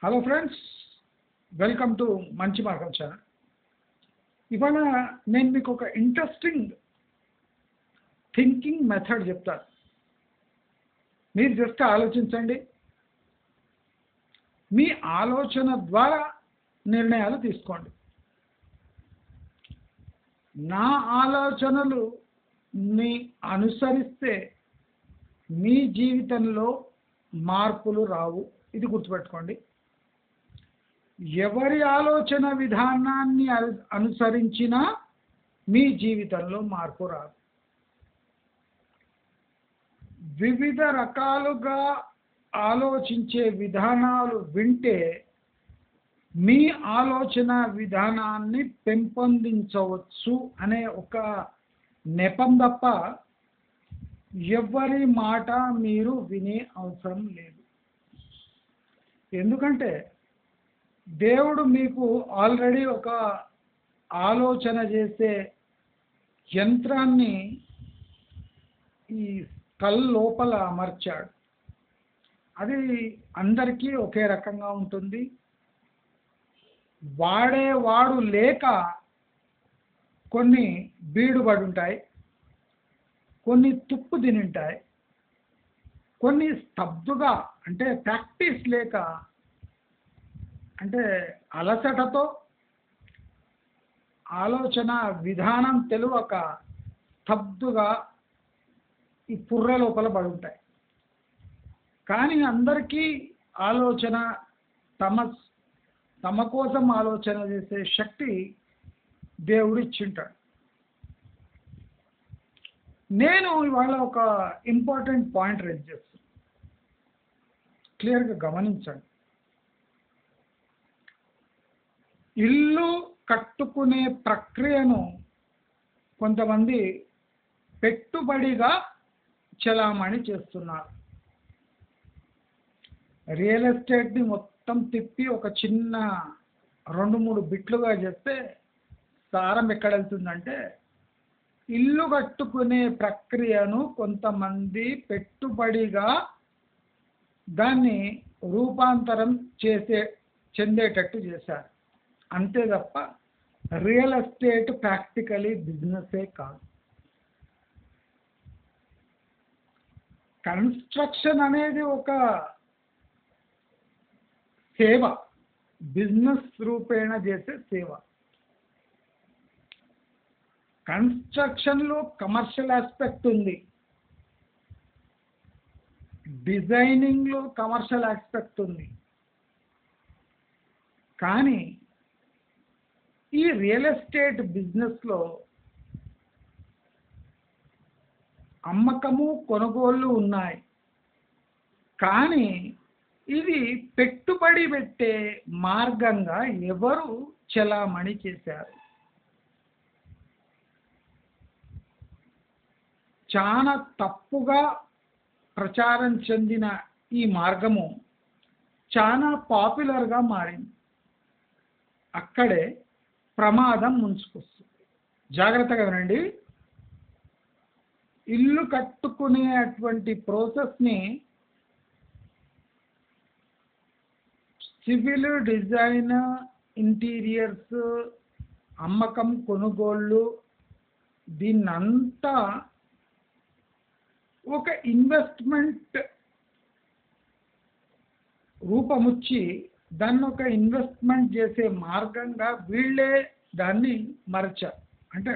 Hello friends, welcome to మంచి మార్గం channel. ఇవాళ నేను మీకు ఒక ఇంట్రెస్టింగ్ థింకింగ్ మెథడ్ చెప్తాను. మీరు జస్ట్ ఆలోచించండి. మీ ఆలోచన ద్వారా నిర్ణయాలు తీసుకోండి. నా ఆలోచనలు ని అనుసరిస్తే మీ జీవితంలో మార్పులు రావు. ఇది గుర్తుపెట్టుకోండి. ఎవరి ఆలోచన విధానాన్ని అనుసరించినా మీ జీవితంలో మార్పు రాదు. వివిధ రకాలుగా ఆలోచించే విధానాలు వింటే మీ ఆలోచన విధానాన్ని పెంపొందించవచ్చు అనే ఒక నెపం తప్ప ఎవరి మాట మీరు వినే అవసరం లేదు. ఎందుకంటే దేవుడు మీకు ఆల్రెడీ ఒక ఆలోచన చేసే యంత్రాన్ని ఈ స్కల్ లోపల అమర్చాడు. అది అందరికీ ఒకే రకంగా ఉంటుంది. వాడేవాడు లేక కొన్ని బీడుబడి ఉంటాయి, కొన్ని తుప్పు తినింటాయి, కొన్ని స్తబ్దుగా అంటే ప్రాక్టీస్ లేక అంటే అలసటతో ఆలోచన విధానం తెలియక స్తబ్దుగా ఈ పుర్ర లోపల పడి ఉంటాయి. కానీ అందరికీ ఆలోచన తమ కోసం ఆలోచన చేసే శక్తి దేవుడు ఇచ్చింటాడు. నేను ఇవాళ ఒక ఇంపార్టెంట్ పాయింట్ రేజ్ చేస్తాను. క్లియర్గా గమనించండి. ఇల్లు కట్టుకునే ప్రక్రియను కొంతమంది పెట్టుబడిగా చలామణి చేస్తున్నారు. రియల్ ఎస్టేట్ని మొత్తం తిప్పి ఒక చిన్న 2-3 బిట్లుగా చేస్తే సారం ఎక్కడ వెళ్తుందంటే, ఇల్లు కట్టుకునే ప్రక్రియను కొంతమంది పెట్టుబడిగా దాన్ని రూపాంతరం చెందేటట్టు చేశారు. అంతే తప్ప రియల్ ఎస్టేట్ ప్రాక్టికలీ బిజినెసే కాదు. కన్స్ట్రక్షన్ అనేది ఒక సేవ, బిజినెస్ రూపేణ చేసే సేవ. కన్స్ట్రక్షన్లో కమర్షియల్ ఆస్పెక్ట్ ఉంది, డిజైనింగ్లో కమర్షియల్ ఆస్పెక్ట్ ఉంది. కానీ ఈ రియల్ ఎస్టేట్ బిజినెస్లో అమ్మకము కొనుగోళ్ళు ఉన్నాయి. కానీ ఇది పెట్టుబడి పెట్టే మార్గంగా ఎవరు చలామణి చేశారు? చాలా తప్పుగా ప్రచారం చెందిన ఈ మార్గము చాలా పాపులర్గా మారింది. అక్కడే ప్రమాదం ముంచుకొస్తుంది. జాగ్రత్తగా వినండి. ఇల్లు కట్టుకునేటువంటి ప్రాసెస్ని సివిల్ డిజైన్, ఇంటీరియర్స్, అమ్మకం కొనుగోళ్ళు, దీన్నంతా ఒక ఇన్వెస్ట్మెంట్ రూపముచ్చి దాన్ని ఒక ఇన్వెస్ట్మెంట్ చేసే మార్గంగా వీళ్ళే దాన్ని మరచారు, అంటే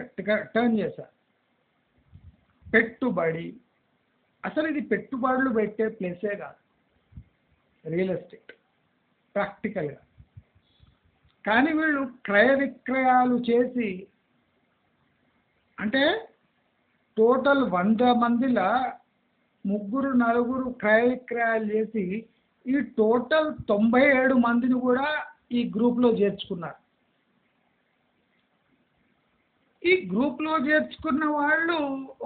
టర్న్ చేశారు. పెట్టుబడి, అసలు ఇది పెట్టుబడులు పెట్టే ప్లేసే కాదు రియల్ ఎస్టేట్ ప్రాక్టికల్గా. కానీ వీళ్ళు క్రయ విక్రయాలు చేసి, అంటే టోటల్ 100 మందిలో 3-4 క్రయ విక్రయాలు చేసి ఈ టోటల్ 97 మందిని కూడా ఈ గ్రూప్లో చేర్చుకున్నారు. ఈ గ్రూప్లో చేర్చుకున్న వాళ్ళు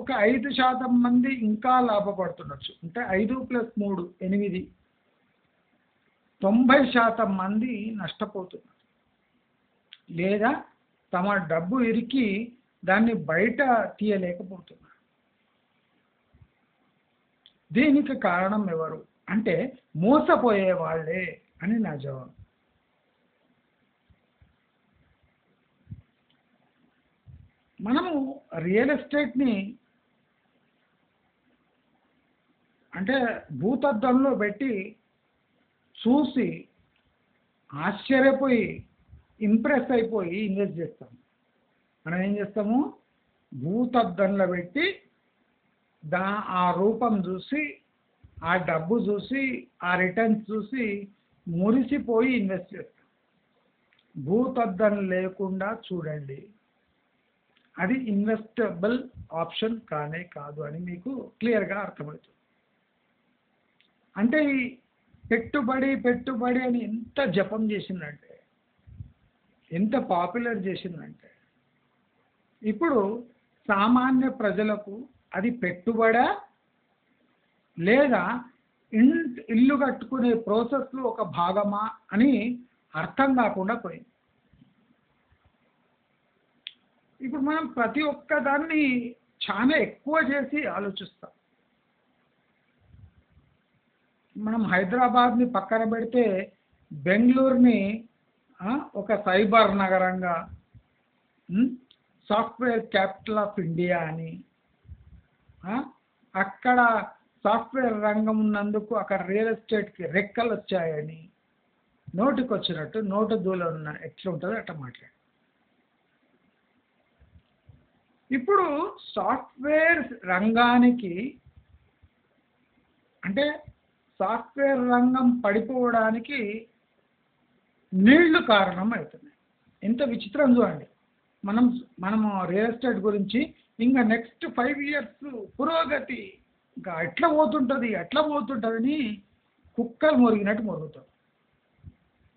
ఒక 5% మంది ఇంకా లాభపడుతుండొచ్చు. అంటే 5 + 3 8, 90% మంది నష్టపోతున్నారు, లేదా తమ డబ్బు ఇరికి దాన్ని బయట తీయలేకపోతున్నారు. దీనికి కారణం ఎవరు అంటే మోసపోయే వాళ్ళే. అని నా జవాబు. మనము రియల్ ఎస్టేట్ని అంటే భూతద్దంలో పెట్టి చూసి ఆశ్చర్యపోయి ఇంప్రెస్ అయిపోయి ఇన్వెస్ట్ చేస్తాం. మనం ఏం చేస్తాము, భూతద్దంలో పెట్టి ఆ రూపం చూసి, ఆ డబ్బు చూసి, ఆ రిటర్న్స్ చూసి మురిసిపోయి ఇన్వెస్ట్ చేస్తాం. భూతద్దం లేకుండా చూడండి, అది ఇన్వెస్టబుల్ ఆప్షన్ కానే కాదు అని మీకు క్లియర్గా అర్థమవుతుంది. అంటే ఈ పెట్టుబడి పెట్టుబడి అని ఎంత జపం చేసిందంటే, ఎంత పాపులర్ చేసిందంటే, ఇప్పుడు సామాన్య ప్రజలకు అది పెట్టుబడా లేదా ఇల్లు కట్టుకునే ప్రాసెస్లో ఒక భాగమా అని అర్థం కాకుండా పోయింది. ఇప్పుడు మనం ప్రతి ఒక్క దాన్ని చాలా ఎక్కువ చేసి ఆలోచిస్తాం. మనం హైదరాబాద్ని పక్కన పెడితే బెంగళూరుని ఒక సైబర్ నగరంగా, సాఫ్ట్వేర్ క్యాపిటల్ ఆఫ్ ఇండియా అని, అక్కడ సాఫ్ట్వేర్ రంగం ఉన్నందుకు అక్కడ రియల్ ఎస్టేట్కి రెక్కలు వచ్చాయని, నోటికి వచ్చినట్టు నోటు దూలో ఉన్న ఎట్లా ఉంటుందో అట్లా మాట్లాడు. ఇప్పుడు సాఫ్ట్వేర్ రంగానికి అంటే సాఫ్ట్వేర్ రంగం పడిపోవడానికి నీళ్లు కారణం అవుతున్నాయి. ఎంత విచిత్రం చూడండి. మనము రియల్ ఎస్టేట్ గురించి ఇంకా నెక్స్ట్ 5 years పురోగతి ఇంకా ఎట్లా పోతుంటుంది అని కుక్కలు మురిగినట్టు మురుగుతాం.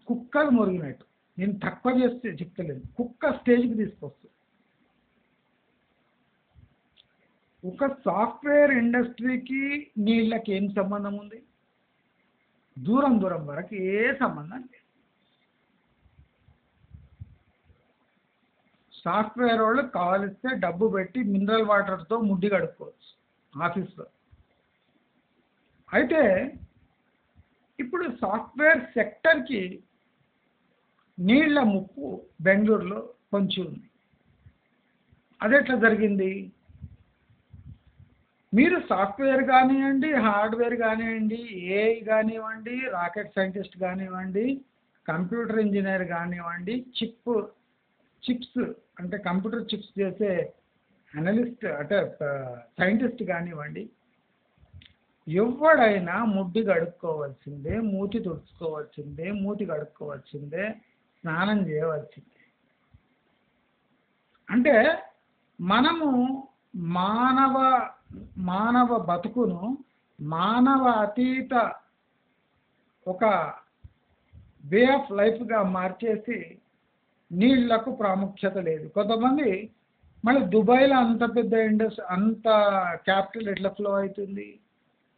కుక్కలు మురిగినట్టు. నేను తక్కువ చేస్తే చెప్తలేను, కుక్క స్టేజ్కి తీసుకొస్తుంది. ఒక సాఫ్ట్వేర్ ఇండస్ట్రీకి నీళ్ళకి ఏం సంబంధం ఉంది? దూరం దూరం వరకు ఏ సంబంధం లేదు. సాఫ్ట్వేర్ వాళ్ళు కావలిస్తే డబ్బు పెట్టి మినరల్ వాటర్తో ముడ్డి కడుక్కోవచ్చు ఆఫీస్లో. అయితే ఇప్పుడు సాఫ్ట్వేర్ సెక్టర్కి నీళ్ల ముప్పు బెంగళూరులో పొంచి ఉంది. అది ఎట్లా జరిగింది? మీరు సాఫ్ట్వేర్ కానివ్వండి, హార్డ్వేర్ కానివ్వండి, ఏఐ కానివ్వండి, రాకెట్ సైంటిస్ట్ కానివ్వండి, కంప్యూటర్ ఇంజనీర్ కానివ్వండి, చిప్స్ అంటే కంప్యూటర్ చిప్స్ చేసే అనలిస్ట్ అంటే సైంటిస్ట్ కానివ్వండి, ఎవడైనా ముడ్డి కడుక్కోవాల్సిందే, మూతి తుడుచుకోవాల్సిందే, మూతి కడుక్కోవాల్సిందే, స్నానం చేయవలసిందే. అంటే మనము మానవ బతుకును మానవ అతీత ఒక వే ఆఫ్ లైఫ్గా మార్చేసి నీళ్లకు ప్రాముఖ్యత లేదు. కొంతమంది మళ్ళీ దుబాయ్లో అంత పెద్ద అంత క్యాపిటల్ ఎట్లా ఫ్లో అవుతుంది?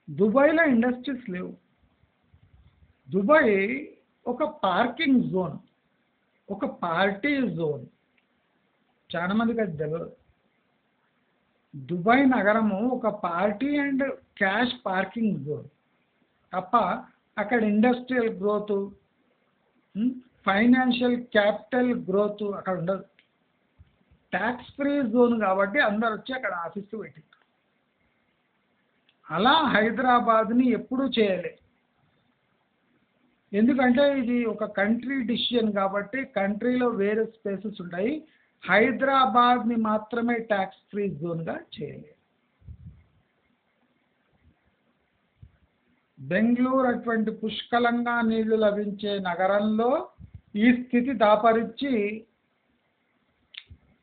దుబాయ్లో ఇండస్ట్రీస్ లేవు. దుబాయ్ ఒక పార్కింగ్ జోన్, ఒక పార్టీ జోన్. చాలా మందికి అది తెలియదు. దుబాయ్ నగరము ఒక party and cash parking zone తప్ప అక్కడ industrial growth, financial capital growth అక్కడ ఉండదు. ట్యాక్స్ ఫ్రీ జోన్ కాబట్టి అందరు వచ్చి అక్కడ ఆఫీసు పెట్టారు. అలా హైదరాబాద్ని ఎప్పుడూ చేయలే. ఎందుకంటే ఇది ఒక కంట్రీ డిసిషన్ కాబట్టి కంట్రీలో వేరే స్పేసెస్ ఉంటాయి. హైదరాబాద్ని మాత్రమే ట్యాక్స్ ఫ్రీ జోన్గా చేయలేదు. బెంగళూరు అటువంటి పుష్కలంగా నీళ్లు లభించే నగరంలో ఈ స్థితి దాపరించి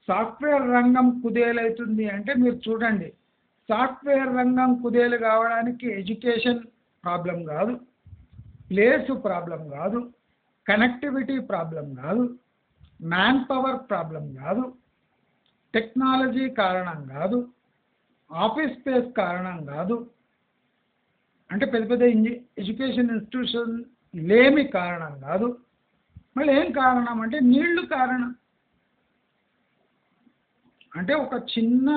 సాఫ్ట్వేర్ రంగం కుదేలవుతుంది అంటే మీరు చూడండి. సాఫ్ట్వేర్ రంగం కుదేలు కావడానికి ఎడ్యుకేషన్ ప్రాబ్లం కాదు, ప్లేసు ప్రాబ్లం కాదు, కనెక్టివిటీ ప్రాబ్లం కాదు, మ్యాన్ పవర్ ప్రాబ్లం కాదు, టెక్నాలజీ కారణం కాదు, ఆఫీస్ స్పేస్ కారణం కాదు, అంటే పెద్ద పెద్ద ఎడ్యుకేషన్ ఇన్స్టిట్యూషన్ లేమి కారణం కాదు. మళ్ళీ ఏం కారణం అంటే నీళ్లు కారణం. అంటే ఒక చిన్న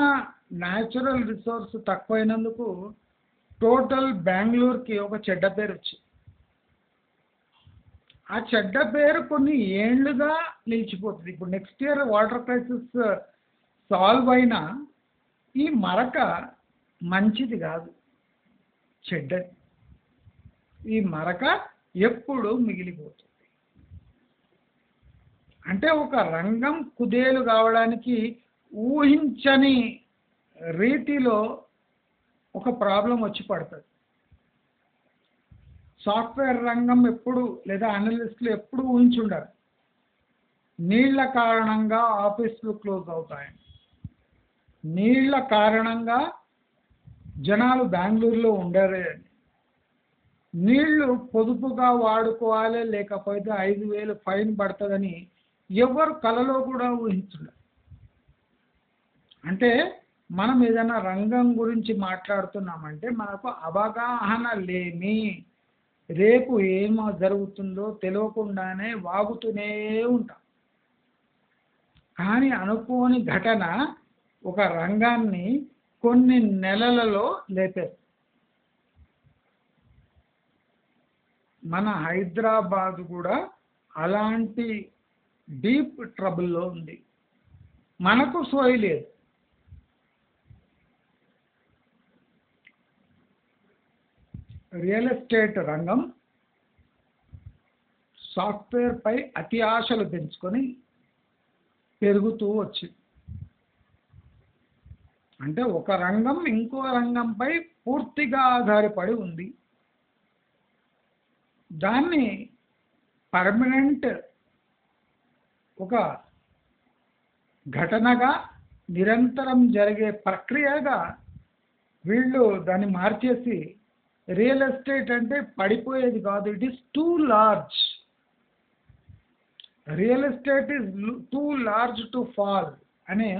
న్యాచురల్ రిసోర్స్ తక్కువైనందుకు టోటల్ బెంగళూరుకి ఒక చెడ్డ పేరు వచ్చింది. ఆ చెడ్డ పేరు కొన్ని ఏండ్లుగా నిలిచిపోతుంది. ఇప్పుడు next year water crisis solve అయినా ఈ మరక మంచిది కాదు, చెడ్డది. ఈ మరక ఎప్పుడు మిగిలిపోతుంది. అంటే ఒక రంగం కుదేలు కావడానికి ఊహించని రీతిలో ఒక ప్రాబ్లం వచ్చి పడుతుంది. సాఫ్ట్వేర్ రంగం ఎప్పుడు లేదా అనలిస్టులు ఎప్పుడు ఊహించుండారు నీళ్ల కారణంగా ఆఫీసులు క్లోజ్ అవుతాయని, నీళ్ల కారణంగా జనాలు బెంగళూరులో ఉండరే అని, నీళ్లు పొదుపుగా వాడుకోవాలి లేకపోతే 5,000 ఫైన్ పడుతుందని ఎవరు కలలో కూడా ఊహించలేదు. అంటే మనం ఏదైనా రంగం గురించి మాట్లాడుతున్నామంటే మనకు అవగాహన లేమి, రేపు ఏమో జరుగుతుందో తెలియకుండానే వాగుతూనే ఉంటాం. కానీ అనుకోని ఘటన ఒక రంగాన్ని కొన్ని నెలలలో లేపేస్తుంది. మన హైదరాబాద్ కూడా అలాంటి డీప్ ట్రబుల్లో ఉంది. మనకు సోయి లేదు. రియల్ ఎస్టేట్ రంగం సాఫ్ట్వేర్ పై అతి ఆశలు పెంచుకొని పెరుగుతూ వచ్చింది. అంటే ఒక రంగం ఇంకో రంగంపై పూర్తిగా ఆధారపడి ఉంది. దాన్ని పర్మనెంట్ ఒక ఘటనగా నిరంతరం జరిగే ప్రక్రియగా వీళ్ళు దాన్ని మార్చేసి రియల్ ఎస్టేట్ అంటే పడిపోయేది కాదు, it is two large, real estate is two large to fall అనే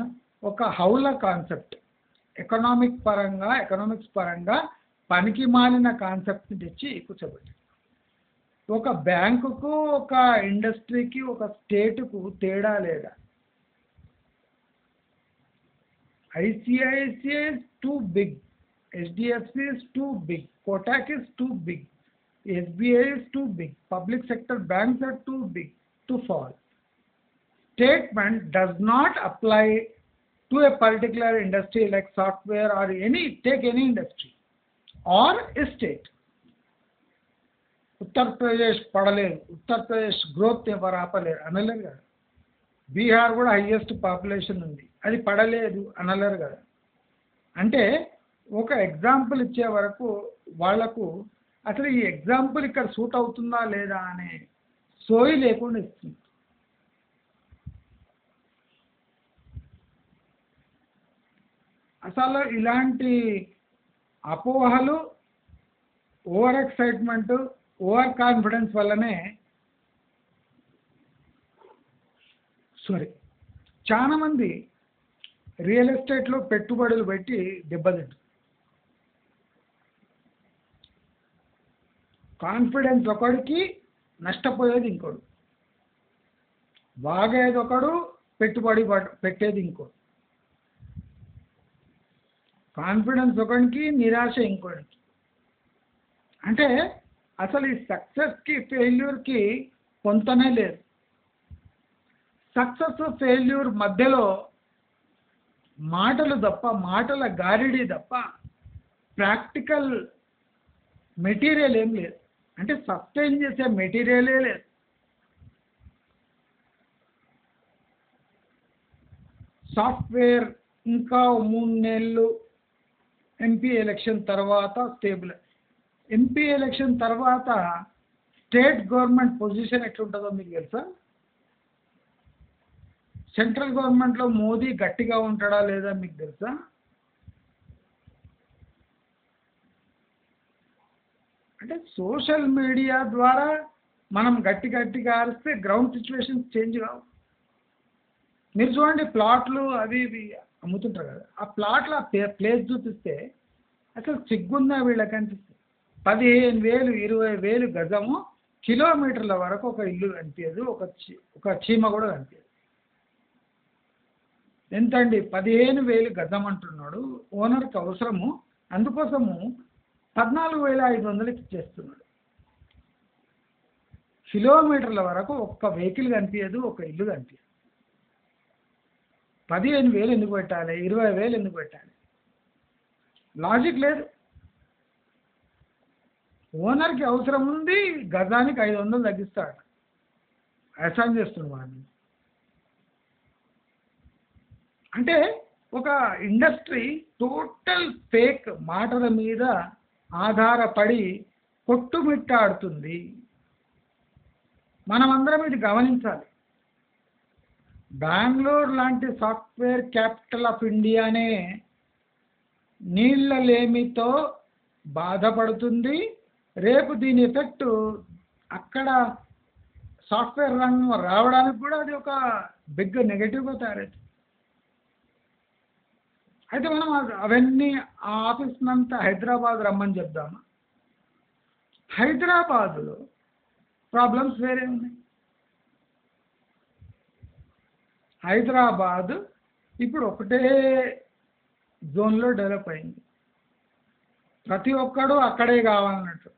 ఒక హౌల కాన్సెప్ట్ ఎకనామిక్స్ పరంగా పనికి మాలిన కాన్సెప్ట్ని తెచ్చి కూర్చోబెట్టింది. ఒక బ్యాంకుకు, ఒక ఇండస్ట్రీకి, ఒక స్టేటుకు తేడా లేదా? ICICI is too big, HDFC is too big, Kotak is too big, SBI is too big, public sector banks are too big to fall. Statement does not apply to a particular industry like software or take any industry or a state. Uttar Pradesh పడలేదు, Uttar Pradesh growth ఎవరు ఆపలేరు అనలేరు కదా. బీహార్ కూడా highest population ఉంది, అది పడలేదు అనలేరు కదా. అంటే ఒక ఎగ్జాంపుల్ ఇచ్చే వరకు వాళ్లకు అసలు ఈ ఎగ్జాంపుల్ ఇక్కడ సూట్ అవుతుందా లేదా అనే సోయి లేకుండా ఇస్తుంది. అసలు ఇలాంటి అపోహలు, ఓవర్ ఎక్సైట్మెంట్, ఓవర్ కాన్ఫిడెన్స్ వల్లనే చాలామంది రియల్ ఎస్టేట్లో పెట్టుబడులు పెట్టి దెబ్బతింటారు. కాన్ఫిడెన్స్ ఒకడికి, నష్టపోయేది ఇంకోడు. వాగేది ఒకడు, పెట్టుబడి పెట్టేది ఇంకోడు. కాన్ఫిడెన్స్ ఒకడికి, నిరాశ ఇంకోడికి. అంటే అసలు ఈ సక్సెస్కి ఫెయిల్యూర్కి పొంతనే లేదు. సక్సెస్ ఫెయిల్యూర్ మధ్యలో మాటలు తప్ప, మాటల గారిడి తప్ప ప్రాక్టికల్ మెటీరియల్ ఏం లేదు. అంటే సస్టైన్ చేసే మెటీరియలే లేదు. సాఫ్ట్వేర్ ఇంకా 3 నెలలు ఎంపీ ఎలక్షన్ తర్వాత స్టేబుల్. ఎంపీ ఎలక్షన్ తర్వాత స్టేట్ గవర్నమెంట్ పొజిషన్ ఎట్లుంటుందో మీకు తెలుసా? సెంట్రల్ గవర్నమెంట్లో మోదీ గట్టిగా ఉంటాడా లేదా మీకు తెలుసా? అంటే సోషల్ మీడియా ద్వారా మనం గట్టిగా అరిస్తే గ్రౌండ్ సిచ్యువేషన్స్ చేంజ్ కావు. మీరు చూడండి, ప్లాట్లు అవి ఇవి అమ్ముతుంటారు కదా, ఆ ప్లాట్లు ఆ ప్లేస్ చూపిస్తే అసలు సిగ్గుందా వీళ్ళకి అనిపిస్తుంది. 15,000 20,000 గజము, కిలోమీటర్ల వరకు ఒక ఇల్లు కనిపించదు, ఒక చీమ కూడా కనిపించదు. ఎంతండి? 15,000 గజం అంటున్నాడు. ఓనర్కి అవసరము, అందుకోసము 14,500కి ఇచ్చేస్తున్నాడు. కిలోమీటర్ల వరకు ఒక్క వెహికల్ కనిపించదు, ఒక ఇల్లు కనిపించదు. 15,000 ఎందుకు పెట్టాలి, 20,000 ఎందుకు పెట్టాలి? లాజిక్ లేదు. ఓనర్కి అవసరం ఉంది, గజానికి 500 తగ్గిస్తాడు, అసైన్ చేస్తున్నాడు వాడిని. అంటే ఒక ఇండస్ట్రీ టోటల్ ఫేక్ మాటల మీద ఆధారపడి కొట్టుమిట్టాడుతుంది. మనమందరం ఇది గమనించాలి. బెంగళూరు లాంటి సాఫ్ట్వేర్ క్యాపిటల్ ఆఫ్ ఇండియానే నీళ్ల లేమితో బాధపడుతుంది. రేపు దీని ఎఫెక్ట్ అక్కడ సాఫ్ట్వేర్ రంగం రావడానికి కూడా అది ఒక బిగ్ నెగటివ్గా తయారవుతుంది. అయితే మనం అవన్నీ ఆ ఆఫీస్నంతా హైదరాబాద్ రమ్మని చెప్దామా? హైదరాబాదులో ప్రాబ్లమ్స్ వేరే ఉన్నాయి. హైదరాబాద్ ఇప్పుడు ఒకటే జోన్లో డెవలప్ అయింది. ప్రతి ఒక్కడు అక్కడే కావాలన్నట్టు.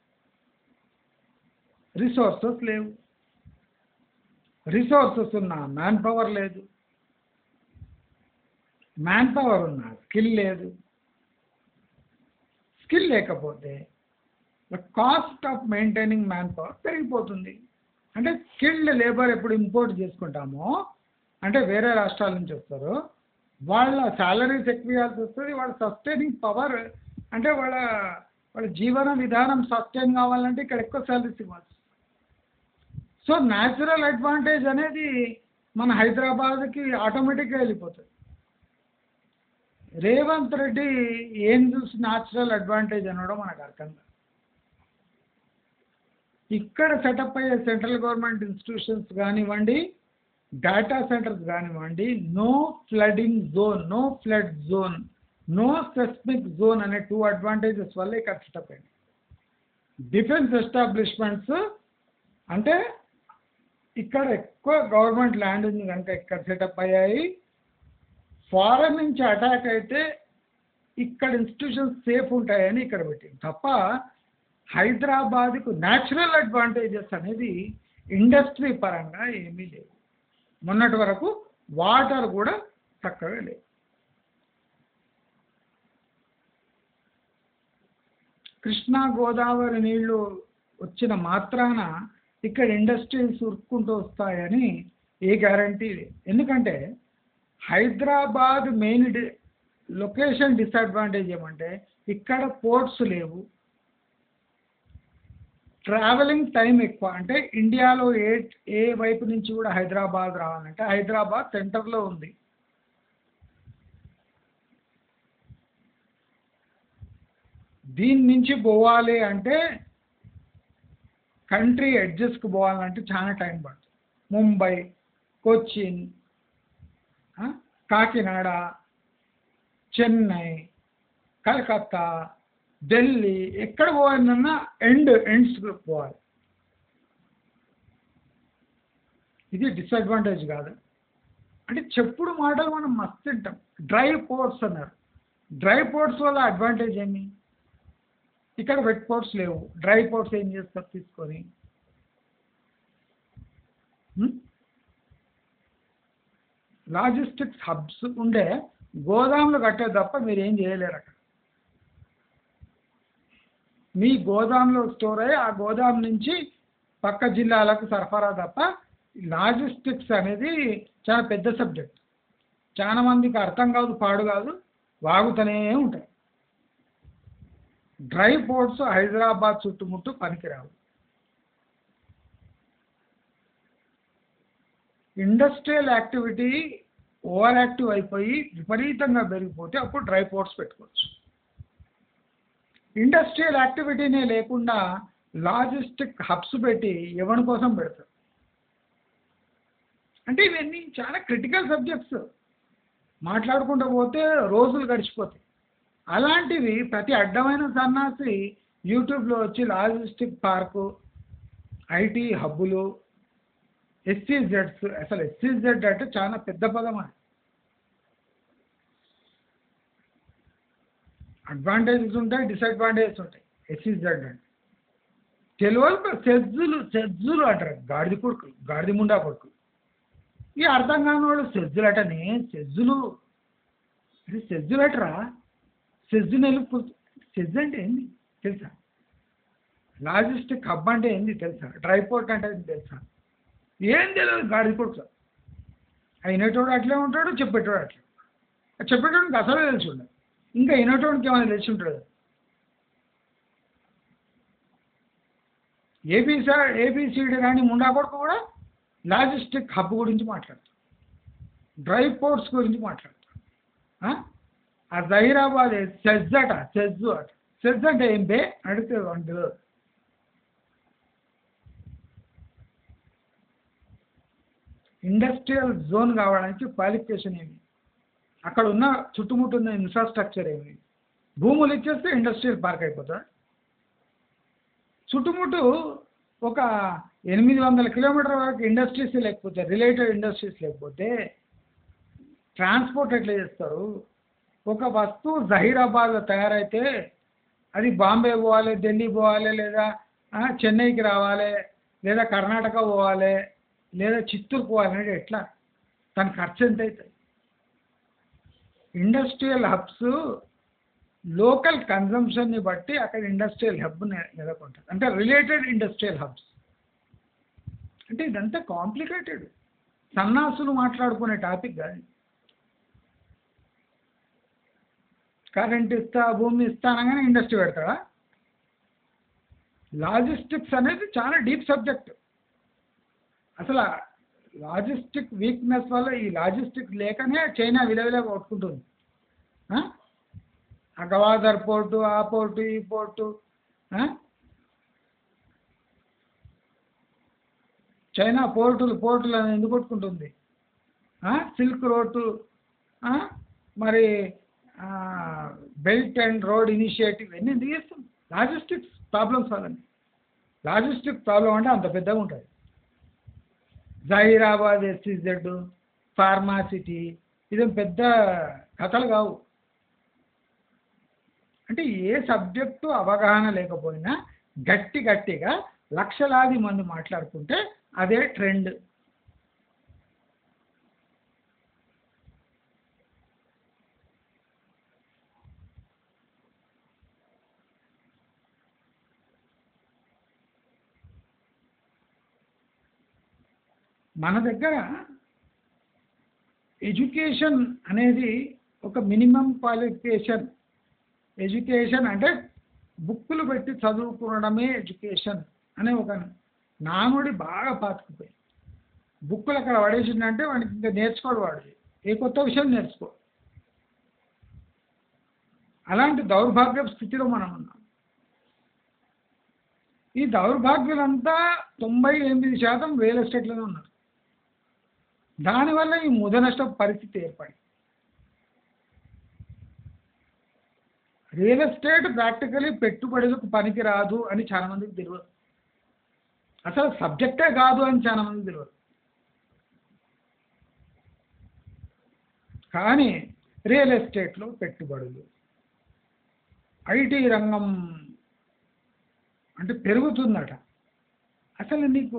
రిసోర్సెస్ లేవు, రిసోర్సెస్ ఉన్నా మ్యాన్ పవర్ లేదు, మ్యాన్ పవర్ ఉన్నా స్కిల్ లేదు. స్కిల్ లేకపోతే cost of maintaining man power పెరిగిపోతుంది. అంటే స్కిల్డ్ లేబర్ ఎప్పుడు ఇంపోర్ట్ చేసుకుంటామో, అంటే వేరే రాష్ట్రాల నుంచి వస్తారు, వాళ్ళ శాలరీస్ ఎక్కువ ఇవ్వాల్సి వస్తుంది. వాళ్ళ సస్టైనింగ్ పవర్ అంటే వాళ్ళ జీవన విధానం సస్టైన్ కావాలంటే ఇక్కడ ఎక్కువ శాలరీస్ ఇవ్వాలి. సో న్యాచురల్ అడ్వాంటేజ్ అనేది మన హైదరాబాద్కి ఆటోమేటిక్గా వెళ్ళిపోతుంది. రేవంత్ రెడ్డి ఏం చూసి న్యాచురల్ అడ్వాంటేజ్ అనడం మనకు అర్థం కాదు. ఇక్కడ సెటప్ అయ్యే సెంట్రల్ గవర్నమెంట్ ఇన్స్టిట్యూషన్స్ కానివ్వండి, డేటా సెంటర్స్ కానివ్వండి, no flooding zone, no flood zone, no seismic zone అనే 2 అడ్వాంటేజెస్ వల్ల ఇక్కడ సెటప్ అయింది. డిఫెన్స్ ఎస్టాబ్లిష్మెంట్స్ అంటే ఇక్కడ ఎక్కువ గవర్నమెంట్ ల్యాండ్ ఉంది కనుక ఇక్కడ సెటప్ అయ్యాయి. ఫారెన్ నుంచి అటాక్ అయితే ఇక్కడ ఇన్స్టిట్యూషన్స్ సేఫ్ ఉంటాయని ఇక్కడ పెట్టింది తప్ప హైదరాబాద్కు న్యాచురల్ అడ్వాంటేజెస్ అనేది ఇండస్ట్రీ పరంగా ఏమీ లేవు. మొన్నటి వరకు వాటర్ కూడా చక్కగా లేవు. కృష్ణా గోదావరి నీళ్లు వచ్చిన మాత్రాన ఇక్కడ ఇండస్ట్రీస్ ఉరుక్కుంటూ వస్తాయని ఏ గ్యారంటీ లేదు. ఎందుకంటే హైదరాబాద్ మెయిన్ లొకేషన్ డిసడ్వాంటేజ్ ఏమంటే ఇక్కడ పోర్ట్స్ లేవు, ట్రావెలింగ్ టైం ఎక్కువ. అంటే ఇండియాలో ఏ వైపు నుంచి కూడా హైదరాబాద్ రావాలంటే హైదరాబాద్ సెంటర్లో ఉంది. దీని నుంచి పోవాలి అంటే కంట్రీ ఎడ్జెస్కి పోవాలంటే చాలా టైం పడుతుంది. ముంబై, కొచ్చిన్, కాకినాడ, చెన్నై, కలకత్తా, ఢిల్లీ, ఎక్కడ పోవాలన్నా ఎండ్స్కి పోవాలి. ఇది డిసడ్వాంటేజ్ కాదు. అంటే చెప్పుడు మాటలు మనం మస్తు తింటాం. డ్రై పోర్ట్స్ అన్నారు. డ్రై పోర్ట్స్ వల్ల అడ్వాంటేజ్ ఏమి? ఇక్కడ వెట్ పోర్ట్స్ లేవు. డ్రై పోర్ట్స్ ఏం చేస్తారు తీసుకొని? లాజిస్టిక్స్ హబ్స్ ఉండే గోదాములు కట్టే తప్ప మీరు ఏం చేయలేరు. అక్కడ మీ గోదాంలో స్టోర్ అయ్యి ఆ గోదాం నుంచి పక్క జిల్లాలకు సరఫరా తప్ప లాజిస్టిక్స్ అనేది చాలా పెద్ద సబ్జెక్ట్. చాలా మందికి అర్థం కాదు, పాడు కాదు, వాగుతూనే ఉంటాయి. డ్రై పోర్ట్స్ హైదరాబాద్ చుట్టుముట్టు పనికిరావు. ఇండస్ట్రియల్ యాక్టివిటీ ఓవర్ యాక్టివ్ అయిపోయి విపరీతంగా పెరిగిపోతే అప్పుడు డ్రై పోర్ట్స్ పెట్టుకోవచ్చు. ఇండస్ట్రియల్ యాక్టివిటీనే లేకుండా లాజిస్టిక్ హబ్స్ పెట్టి ఎవరి కోసం పెడతారు? అంటే ఇవన్నీ చాలా క్రిటికల్ సబ్జెక్ట్స్. మాట్లాడుకుంటూ పోతే రోజులు గడిచిపోతాయి. అలాంటివి ప్రతి అడ్డమైన సన్నాసి యూట్యూబ్లో వచ్చి లాజిస్టిక్ పార్కు, ఐటీ హబ్బులు, ఎస్సీజెడ్స్. అసలు ఎస్సీజెడ్ అంటే చాలా పెద్ద పదం. అది అడ్వాంటేజెస్ ఉంటాయి, డిసడ్వాంటేజెస్ ఉంటాయి. ఎస్సీజెడ్ అంటే తెలియదు సెజ్జులు అంటారు, గాడిద కొడుకు, గాడిద ముండా కొడుకు. ఈ అర్థం కాని వాళ్ళు సెజ్జులటని, సెజ్జులు అరే సెజ్జులటరా, సెజ్జు నెలుపు. సెజ్ అంటే ఏంది తెలుసా? లాజిస్టిక్ హబ్ అంటే ఏంది తెలుసా? డ్రై పోర్ట్ అంటే ఏంది తెలుసా? ఏం తెలియదు గాడిద కొడుకు. అయినటోడు అట్లే ఉంటాడు, చెప్పేటోడు అట్లే. చెప్పేటోడికి అసలే తెలిసి ఉండదు, ఇంకా అయినటోడికి ఏమైనా తెలిసి ఉంటుంది. ఏబిసిడి కానీ ముండా కొడుకు కూడా లాజిస్టిక్ హబ్ గురించి మాట్లాడతాడు, డ్రై పోర్ట్స్ గురించి మాట్లాడతాడు. ఆ జహీరాబాద్ సెజ్ అట, సెజ్ అట. సెజ్ అంటే ఏం బే అడిగితే అంటారు. ఇండస్ట్రియల్ జోన్ కావడానికి క్వాలిఫికేషన్ ఏమి, అక్కడ ఉన్న చుట్టుముట్టు ఉన్న ఇన్ఫ్రాస్ట్రక్చర్ ఏమి, భూములు ఇచ్చేస్తే ఇండస్ట్రియల్ పార్క్ అయిపోతుంది. చుట్టుముట్టు ఒక 800 కిలోమీటర్ వరకు ఇండస్ట్రీస్ లేకపోతే, రిలేటెడ్ ఇండస్ట్రీస్ లేకపోతే ట్రాన్స్పోర్ట్ ఎట్లా చేస్తారు? ఒక వస్తువు జహీరాబాద్లో తయారైతే అది బాంబే పోవాలి, ఢిల్లీ పోవాలి, లేదా చెన్నైకి రావాలి, లేదా కర్ణాటక పోవాలి, లేదా చిత్తూరు పోవాలి అంటే ఎట్లా? దాని ఖర్చు ఎంత అవుతుంది? ఇండస్ట్రియల్ హబ్స్ లోకల్ కన్జంప్షన్ని బట్టి అక్కడ ఇండస్ట్రియల్ హబ్ నెలకొంటుంది. అంటే రిలేటెడ్ ఇండస్ట్రియల్ హబ్స్ అంటే ఇదంతా కాంప్లికేటెడ్, సన్నాసులు మాట్లాడుకునే టాపిక్ కాదు. కరెంట్ ఇస్తా, భూమి ఇస్తా అనగానే ఇండస్ట్రీ పెడతాడా? లాజిస్టిక్స్ అనేది చాలా డీప్ సబ్జెక్ట్. అసలు లాజిస్టిక్ వీక్నెస్ వల్ల, ఈ లాజిస్టిక్ లేకనే చైనా విలవిలా కొట్టుకుంటుంది. ఆ గవాదర్ పోర్టు, ఆ పోర్టు, ఈ పోర్టు. చైనా పోర్టులు ఎందుకు కొట్టుకుంటుంది? సిల్క్ రోడ్డు, మరి బెల్ట్ అండ్ రోడ్ ఇనిషియేటివ్ అన్నీ ఎందుకు చేస్తుంది? లాజిస్టిక్స్ ప్రాబ్లమ్స్ వల్లండి. లాజిస్టిక్ ప్రాబ్లం అంటే అంత పెద్దగా ఉంటుంది. జహీరాబాద్ SEZ, ఫార్మాసిటీ, ఇదేం పెద్ద కథలు కావు. అంటే ఏ సబ్జెక్టు అవగాహన లేకపోయినా గట్టిగా లక్షలాది మంది మాట్లాడుకుంటే అదే ట్రెండ్. మన దగ్గర ఎడ్యుకేషన్ అనేది ఒక మినిమం క్వాలిఫికేషన్. ఎడ్యుకేషన్ అంటే బుక్కులు పెట్టి చదువుకోవడమే ఎడ్యుకేషన్ అనే ఒక నానుడి బాగా పాతుకుపోయి, బుక్కులు అక్కడ పడేసిందంటే వాడికి ఇంకా నేర్చుకోడు, వాడు ఏ కొత్త విషయం నేర్చుకో. అలాంటి దౌర్భాగ్య స్థితిలో మనం ఉన్నాం. ఈ దౌర్భాగ్యులంతా 98% రియల్ ఎస్టేట్లోనే ఉన్నారు. దానివల్ల ఈ ముదనష్ట పరిస్థితి ఏర్పడింది. రియల్ ఎస్టేట్ ప్రాక్టికలీ పెట్టుబడులకు పనికి రాదు అని చాలామందికి తెలియదు. అసలు సబ్జెక్టే కాదు అని చాలామందికి తెలియదు. కానీ రియల్ ఎస్టేట్లో పెట్టుబడులు, ఐటీ రంగం అంటే పెరుగుతుందట. అసలు నీకు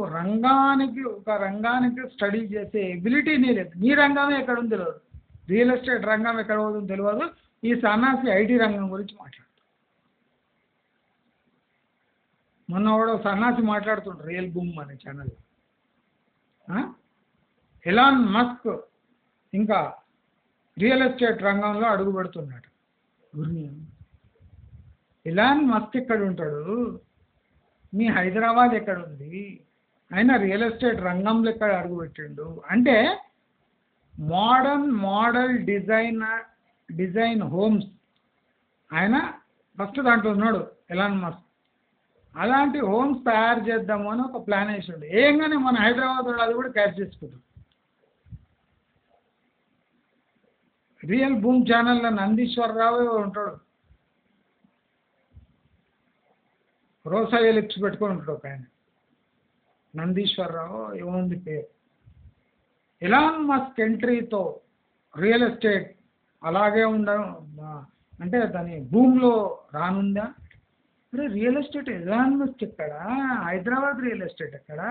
ఒక రంగానికి స్టడీ చేసే ఎబిలిటీనే లేదు. నీ రంగమే ఎక్కడ ఉందో తెలియదు, రియల్ ఎస్టేట్ రంగం ఎక్కడ ఉందో తెలియదు. ఈ సన్నాసి ఐటీ రంగం గురించి మాట్లాడుతాడు. మొన్న వాడు సన్నాసి మాట్లాడుతుంటారు రియల్ బూమ్ అనే ఛానల్. ఎలాన్ మస్క్ ఇంకా రియల్ ఎస్టేట్ రంగంలో అడుగు పెడుతున్నాడు. ఎలాన్ మస్క్ ఎక్కడ ఉంటాడు? మీ హైదరాబాద్ ఎక్కడ ఉంది? ఆయన రియల్ ఎస్టేట్ రంగంలో ఎక్కడ అడుగుపెట్టిండు? అంటే మోడల్ డిజైన్ హోమ్స్ ఆయన ఫస్ట్ దాంట్లో ఉన్నాడు ఎలాన్ మస్క్. అలాంటి హోమ్స్ తయారు చేద్దాము అని ఒక ప్లాన్ వేసిండు. ఏంగానే మన హైదరాబాద్ అది కూడా క్యాచ్ చేసుకుంటాం. రియల్ బూమ్ ఛానల్లో నందీశ్వరరావు ఉంటాడు, రోసాయి లిప్స్ పెట్టుకొని ఉంటాడు ఒక ఆయన, నందీశ్వరరావు ఏముంది పేరు. ఎలాన్ మస్క్ ఎంట్రీతో రియల్ ఎస్టేట్ అలాగే అంటే దాని భూమిలో రానుందా? అరే రియల్ ఎస్టేట్ ఎలాన్ మస్క్ ఎక్కడ, హైదరాబాద్ రియల్ ఎస్టేట్ ఎక్కడ,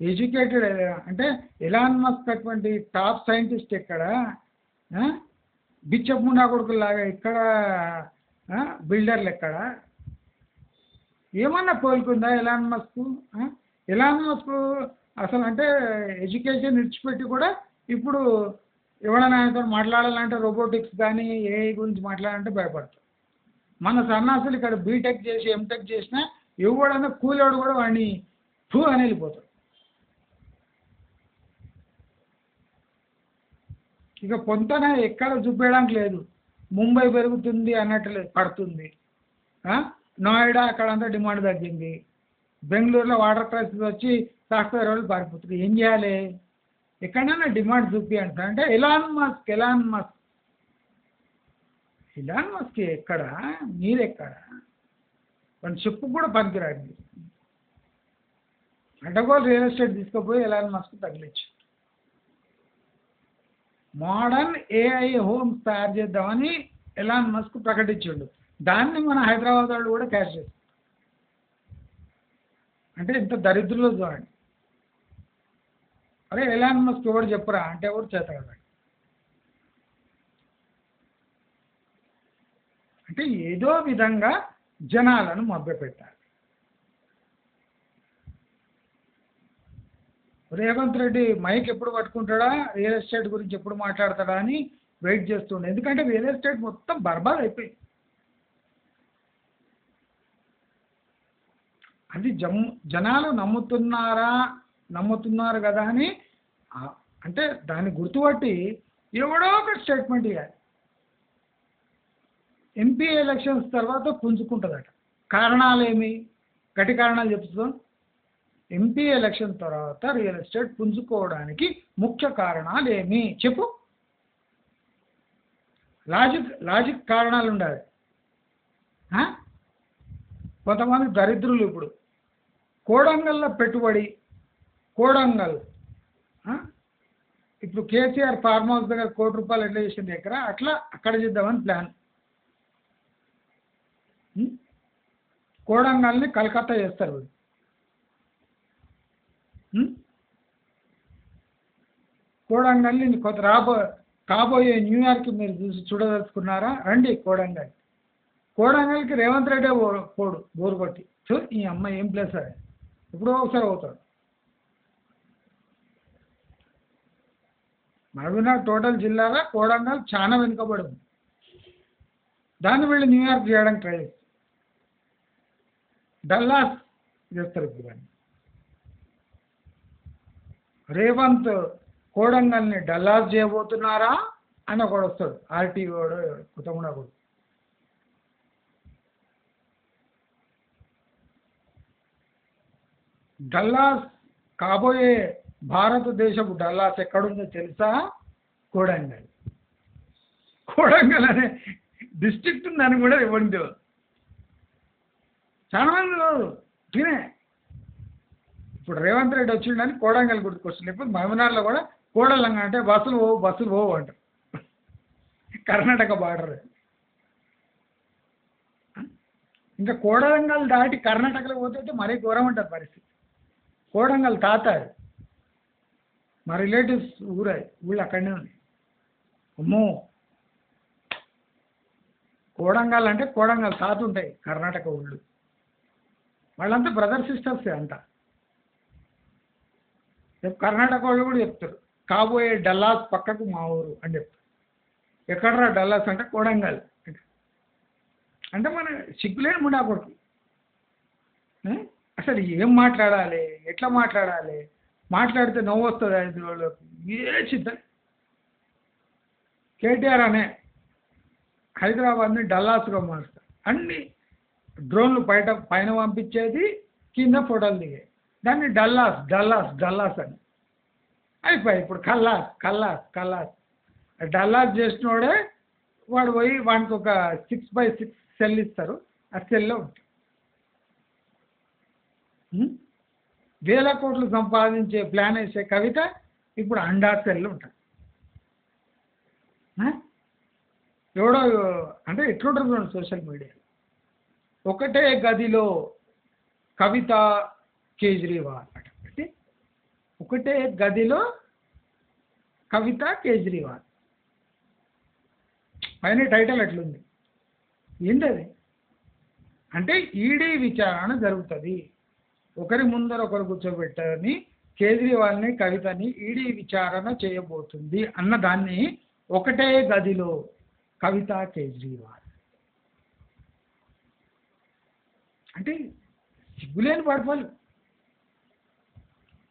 ఎడ్యుకేటెడ్ అంటే ఎలాన్ మస్క్ అటువంటి టాప్ సైంటిస్ట్ ఎక్కడ, బిచ్చప్ ముండా కొడుకులాగా ఇక్కడ బిల్డర్లు ఎక్కడ, ఏమన్నా పోలుకుందా ఎలాన్ మస్క్? ఎలాన్ మస్క్ అసలు అంటే ఎడ్యుకేషన్ విడిచిపెట్టి కూడా ఇప్పుడు ఎవడైనా ఆయనతో మాట్లాడాలంటే రోబోటిక్స్ కానీ ఏఐ గురించి మాట్లాడాలంటే భయపడతారు. మన సన్నాసులు ఇక్కడ బీటెక్ చేసి ఎంటెక్ చేసినా ఎవడన్నా కూలోడు కూడా వాడిని ఫూ అని వెళ్ళిపోతాడు. ఇక పొంతన ఎక్కడ చూపించడానికి లేదు. ముంబై పెరుగుతుంది అన్నట్లు పడుతుంది, నోయిడా అక్కడంతా డిమాండ్ తగ్గింది, బెంగళూరులో వాటర్ క్రైసిస్ వచ్చి సాఫ్ట్వేర్ వాళ్ళు పారిపోతుంది. ఏం చేయాలి? ఎక్కడైనా డిమాండ్ చూపి అంటారు. అంటే ఎలాన్ మస్క్ ఎక్కడ, మీరెక్కడ? కొన్ని చెప్పు కూడా పనికిరాడు. మీరు అడ్డగోలు రియల్ ఎస్టేట్ తీసుకుపోయి ఎలాన్ మస్క్ తగిలించు. మోడర్న్ ఏఐ హోమ్స్ తయారు చేద్దామని ఎలాన్ మస్క్ ప్రకటించాడు. దాన్ని మన హైదరాబాద్ వాళ్ళు కూడా క్యాష్ చేస్తారు. అంటే ఇంత దరిద్రులు చూడండి. అరే ఎలాన్ మస్క్ ఎవరు చెప్పరా అంటే ఎవరు చేతగలరు. అంటే ఏదో విధంగా జనాలను మభ్యపెట్టాలి. రేవంత్ రెడ్డి మైక్ ఎప్పుడు పట్టుకుంటాడా, రియల్ ఎస్టేట్ గురించి ఎప్పుడు మాట్లాడతాడా అని వెయిట్ చేస్తుండే. ఎందుకంటే రియల్ ఎస్టేట్ మొత్తం బర్బాద్ అయిపోయింది. అది జనాలు నమ్ముతున్నారు కదా అని అంటే దాన్ని గుర్తుపట్టి ఎవడో ఒక స్టేట్మెంట్ ఇవ్వాలి. ఎంపీ ఎలక్షన్స్ తర్వాత పుంజుకుంటుందట. కారణాలేమి? గట్టి కారణాలు చెప్తాం. ఎంపీ ఎలక్షన్ తర్వాత రియల్ ఎస్టేట్ పుంజుకోవడానికి ముఖ్య కారణాలు ఏమి చెప్పు. లాజిక్ కారణాలు ఉండాలి. కొంతమంది దరిద్రులు ఇప్పుడు కోడంగల్లో పెట్టుబడి, కోడంగల్ ఇప్పుడు కేసీఆర్ ఫార్మ్ హౌస్ దగ్గర ₹1,00,00,000 ఎట్లా చేసింది ఎకరా, అట్లా అక్కడ చేద్దామని ప్లాన్. కోడంగల్ని కలకత్తా చేస్తారు. కోడంగల్ని కాబోయే న్యూయార్క్ మీరు చూడదలుచుకున్నారా? రండి కోడంగల్. కోడంగల్కి రేవంత్ రెడ్డి పోడు బోరు కొట్టి. ఈ అమ్మాయి ఏం ప్లేస్ అది, ఎప్పుడో ఒకసారి అవుతాడు. మహబూబ్నగర్ టోటల్ జిల్లాలో కోడంగల్ చాలా వెనుకబడింది. దాన్ని వీళ్ళు న్యూయార్క్ చేయడానికి ట్రై చేస్తారు. డల్లాస్ చేస్తారు ఇప్పుడు దాన్ని. రేవంత్ కోడంగల్ని డల్లాస్ చేయబోతున్నారా అని ఒకడు వస్తాడు, ఆర్టీ వాడు కొత్తగూడ కూడా. డల్లాస్ కాబోయే భారతదేశపు డల్లాస్ ఎక్కడుందో తెలుసా? కోడంగల్. కోడంగల్ అనే డిస్ట్రిక్ట్ ఉందని కూడా ఇవ్వండి. చాలా మంది తినే ఇప్పుడు రేవంత్ రెడ్డి వచ్చిండని కోడంగల్ గుర్తుకొస్తుంది. లేకపోతే మహబూబ్నగర్లో కూడా కోడలంగా అంటే బస్సులు పోవు అంటారు. కర్ణాటక బార్డర్. ఇంకా కోడంగల్ దాటి కర్ణాటకలో పోతే మరీ ఘోరం ఉంటుంది పరిస్థితి. కోడంగల్ తాత మా రిలేటివ్స్ ఊళ్ళు అక్కడనే ఉంది. అమ్మో, కోడంగల్ అంటే కోడంగల్ తాత ఉంటాయి కర్ణాటక ఊళ్ళు. వాళ్ళంతా బ్రదర్ సిస్టర్సే అంతా. కర్ణాటక వాళ్ళు కూడా చెప్తారు కాబోయే డల్లాస్ పక్కకు మా ఊరు అని చెప్తారు. ఎక్కడరా డల్లాస్ అంటే కోడంగల్. అంటే మన సిగ్గులేని ముండా కొడుకు. అసలు ఏం మాట్లాడాలి, ఎట్లా మాట్లాడాలి, మాట్లాడితే నవ్వు వస్తుంది ఐదు వాళ్ళకు. ఏ చిత్త కేటీఆర్ అనే హైదరాబాద్ని డల్లాస్గా మారుస్తారు. అన్ని డ్రోన్లు పైన పంపించేది, కింద ఫోటోలు దిగాయి. దాన్ని డల్లాస్ అని అయిపోయి. ఇప్పుడు కల్లాస్ డల్లాస్ చేసినోడే వాడు పోయి వానికి ఒక 6x6 సెల్ ఇస్తారు. ఆ సెల్లో ఉంటుంది. వేల కోట్లు సంపాదించే ప్లాన్ వేసే కవిత ఇప్పుడు అండా సెల్ ఉంటుంది. ఎవడో అంటే ఎట్లుంటుంది చూడండి సోషల్ మీడియా. ఒకటే గదిలో కవిత కేజ్రీవాల్ అట. అంటే ఒకటే గదిలో కవిత కేజ్రీవాల్ పైన టైటిల్ అట్లుంది. ఏంటది అంటే ఈడీ విచారణ జరుగుతుంది, ఒకరి ముందర ఒకరు కూర్చోబెట్టని కేజ్రీవాల్ని కవితని ఈడీ విచారణ చేయబోతుంది అన్నదాన్ని ఒకటే గదిలో కవిత కేజ్రీవాల్ అంటే సిగ్గులేని పడపలు.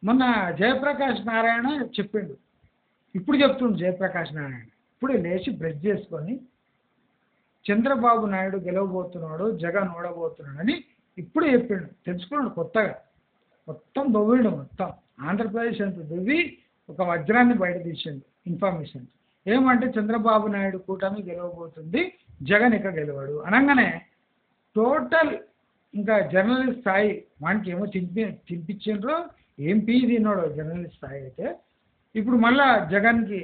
మొన్న జయప్రకాష్ నారాయణ చెప్పిండు, ఇప్పుడు చెప్తుండు జయప్రకాష్ నారాయణ, ఇప్పుడు లేచి బ్రష్ చేసుకొని చంద్రబాబు నాయుడు గెలవబోతున్నాడు, జగన్ ఓడబోతున్నాడని ఇప్పుడు చెప్పిండు. తెలుసుకున్నాడు కొత్తగా, మొత్తం దొవ్విండు, మొత్తం ఆంధ్రప్రదేశ్ అంత దువ్వి ఒక వజ్రాన్ని బయట తీసిండు ఇన్ఫర్మేషన్. ఏమంటే చంద్రబాబు నాయుడు కూటమి గెలవబోతుంది, జగన్ ఇక గెలవాడు అనగానే టోటల్ ఇంకా జర్నలిస్ట్ స్థాయి వానికి ఏమో తినిపించిండ్రో ఏం పీ తిన్నాడో జర్నలిస్ట్ స్థాయి అయితే. ఇప్పుడు మళ్ళా జగన్కి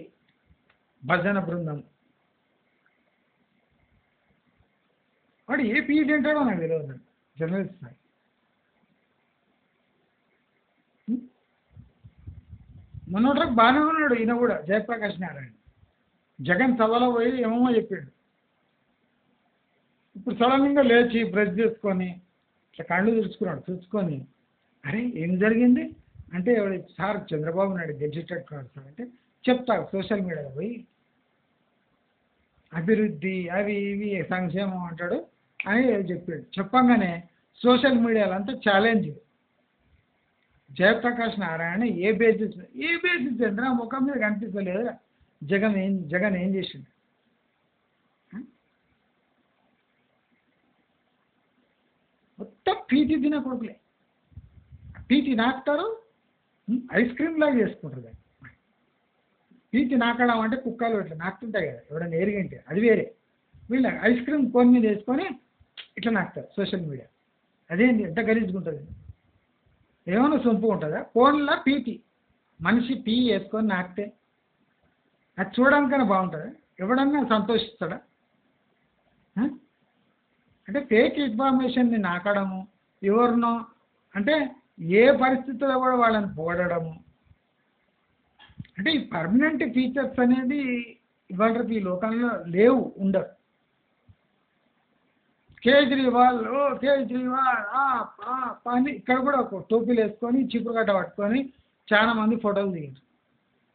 భజన బృందం, వాడు ఏ పీ తింటాడో నాకు తెలియదు జర్నలిస్ట్ స్థాయి. మొన్నటికి బాగానే ఉన్నాడు ఈయన కూడా, జయప్రకాష్ నారాయణ. జగన్ సభలో పోయి ఏమో చెప్పాడు, ఇప్పుడు సడన్గా లేచి బ్రష్ చేసుకొని ఇట్లా కళ్ళు చూసుకొని అరే ఏం జరిగింది అంటే సార్ చంద్రబాబు నాయుడు గెలిచేటట్టున్నాడు సార్ అంటే చెప్తా సోషల్ మీడియాలో పోయి అభివృద్ధి అవి ఇవి సంక్షేమం అంటాడు అని చెప్పాడు. చెప్పంగానే సోషల్ మీడియాలో అంతా ఛాలెంజ్, జయప్రకాష్ నారాయణ ఏ బేసిస్ చంద్ర ముఖం మీద కనిపించలేదు, జగన్ ఏం చేసిండు. మొత్తం పీతి తిన కొడుకులే, పీతి నాకుతారు, ఐస్ క్రీమ్ లాగా చేసుకుంటారు దాన్ని. పీతి నాకడం అంటే కుక్కలు ఇట్లా నాకుతుంటాయి కదా, ఎవడన్నా ఎరిగింటే అది వేరే. వీళ్ళ ఐస్ క్రీమ్ కోన్ మీద వేసుకొని ఇట్లా నాకుతారు సోషల్ మీడియా. అదేంటి ఎంత గలీజుకుంటుంది, ఏమైనా సొంపు ఉంటుందా? కోన్లా పీతి మనిషి పీ వేసుకొని నాకితే అది చూడడానికైనా బాగుంటుందా? ఎవడన్నా సంతోషిస్తాడా? అంటే ఫేక్ ఇన్ఫర్మేషన్ని నాకడము, ఎవరినో అంటే ఏ పరిస్థితుల్లో కూడా వాళ్ళని పొగడము, అంటే ఈ పర్మనెంట్ ఫీచర్స్ అనేది ఇవాళ ఈ లోకంలో లేవు, ఉండవు. కేజ్రీవాల్ అని ఇక్కడ కూడా ఒక టోపీలు వేసుకొని చిపురుగడ్డ పట్టుకొని చాలా మంది ఫోటోలు దిగారు.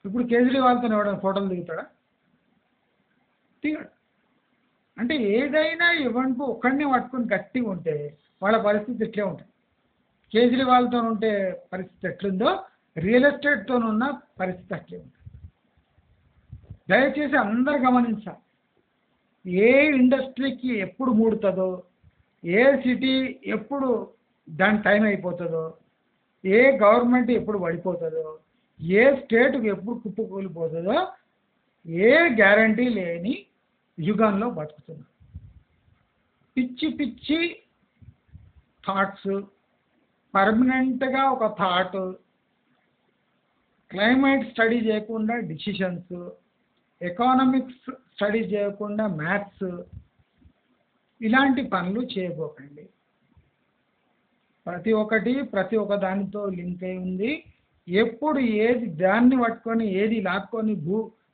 ఇప్పుడు కేజ్రీవాల్తో ఎవడైనా ఫోటోలు దిగుతాడా? దిగాడు. అంటే ఏదైనా ఇవ్వనుకో ఒక్కడిని పట్టుకొని గట్టిగా ఉంటే వాళ్ళ పరిస్థితి ఎట్లే ఉంటుంది. కేజ్రీవాల్తో ఉంటే పరిస్థితి ఎట్లుందో రియల్ ఎస్టేట్తో ఉన్న పరిస్థితి అట్లే ఉంటుంది. దయచేసి అందరు గమనించాలి, ఏ ఇండస్ట్రీకి ఎప్పుడు మూడుతుందో, ఏ సిటీ ఎప్పుడు దాని టైం అయిపోతుందో, ఏ గవర్నమెంట్ ఎప్పుడు పడిపోతుందో, ఏ స్టేట్కి ఎప్పుడు కుప్పకూలిపోతుందో ఏ గ్యారంటీ లేని యుగంలో బతుకుతున్నాం. పిచ్చి పిచ్చి థాట్స్, పర్మనెంట్గా ఒక థాట్, క్లైమేట్ స్టడీ చేయకుండా డిసిషన్స్, ఎకానమిక్స్ స్టడీ చేయకుండా మ్యాథ్స్, ఇలాంటి పనులు చేయబోకండి. ప్రతి ఒక్క దానితో లింక్ అయి ఉంది. ఎప్పుడు ఏది దాన్ని పట్టుకొని ఏది లాక్కొని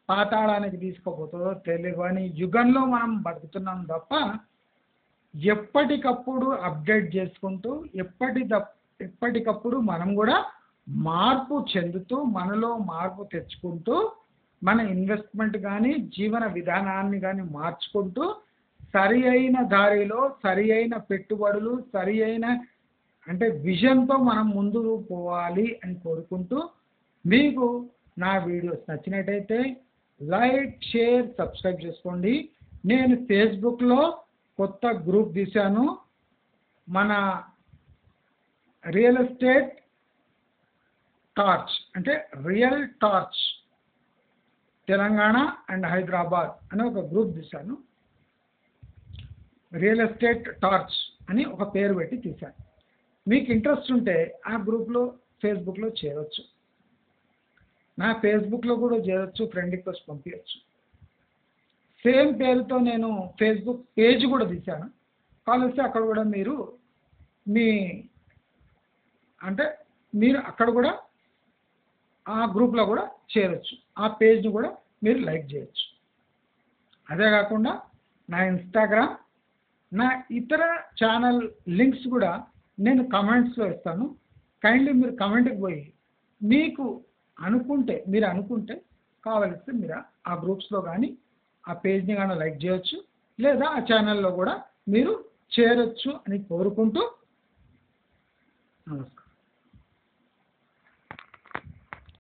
పాతాళానికి తీసుకుపోతుందో తెలియని యుగంలో మనం బతుకుతున్నాం తప్ప ఎప్పటికప్పుడు అప్డేట్ చేసుకుంటూ ఎప్పటికప్పుడు మనం కూడా మార్పు చెందుతూ మనలో మార్పు తెచ్చుకుంటూ మన ఇన్వెస్ట్మెంట్ కానీ జీవన విధానాన్ని కానీ మార్చుకుంటూ సరి అయిన దారిలో సరి అయిన పెట్టుబడులు సరి అయిన అంటే విజన్తో మనం ముందుకు పోవాలి అని కోరుకుంటూ, మీకు నా వీడియోస్ నచ్చినట్టయితే లైక్, షేర్, సబ్స్క్రైబ్ చేసుకోండి. నేను ఫేస్బుక్లో కొత్త గ్రూప్ తీశాను, మన రియల్ ఎస్టేట్ టార్చ్ అంటే real torch Telangana and Hyderabad అని ఒక గ్రూప్ తీశాను. రియల్ ఎస్టేట్ టార్చ్ అని ఒక పేరు పెట్టి తీశాను. మీకు ఇంట్రెస్ట్ ఉంటే ఆ గ్రూప్లో ఫేస్బుక్లో చేరవచ్చు, నా ఫేస్బుక్లో కూడా చేరవచ్చు, ఫ్రెండ్ రిక్వెస్ట్ పంపించవచ్చు. సేమ్ పేరుతో నేను ఫేస్బుక్ పేజ్ కూడా తీశాను, కాల్ వస్తే అక్కడ కూడా మీరు మీ అంటే మీరు అక్కడ కూడా ఆ గ్రూప్లో కూడా చేరొచ్చు, ఆ పేజ్ని కూడా మీరు లైక్ చేయొచ్చు. అదే కాకుండా నా ఇన్స్టాగ్రామ్, నా ఇతర ఛానల్ లింక్స్ కూడా నేను కమెంట్స్లో ఇస్తాను. కైండ్లీ మీరు కమెంట్కి పోయి మీకు మీరు అనుకుంటే కావలిస్తే మీరు ఆ గ్రూప్స్లో కానీ ఆ పేజ్ని కానీ లైక్ చేయొచ్చు, లేదా ఆ ఛానల్లో కూడా మీరు చేరొచ్చు అని కోరుకుంటూ నమస్కారం.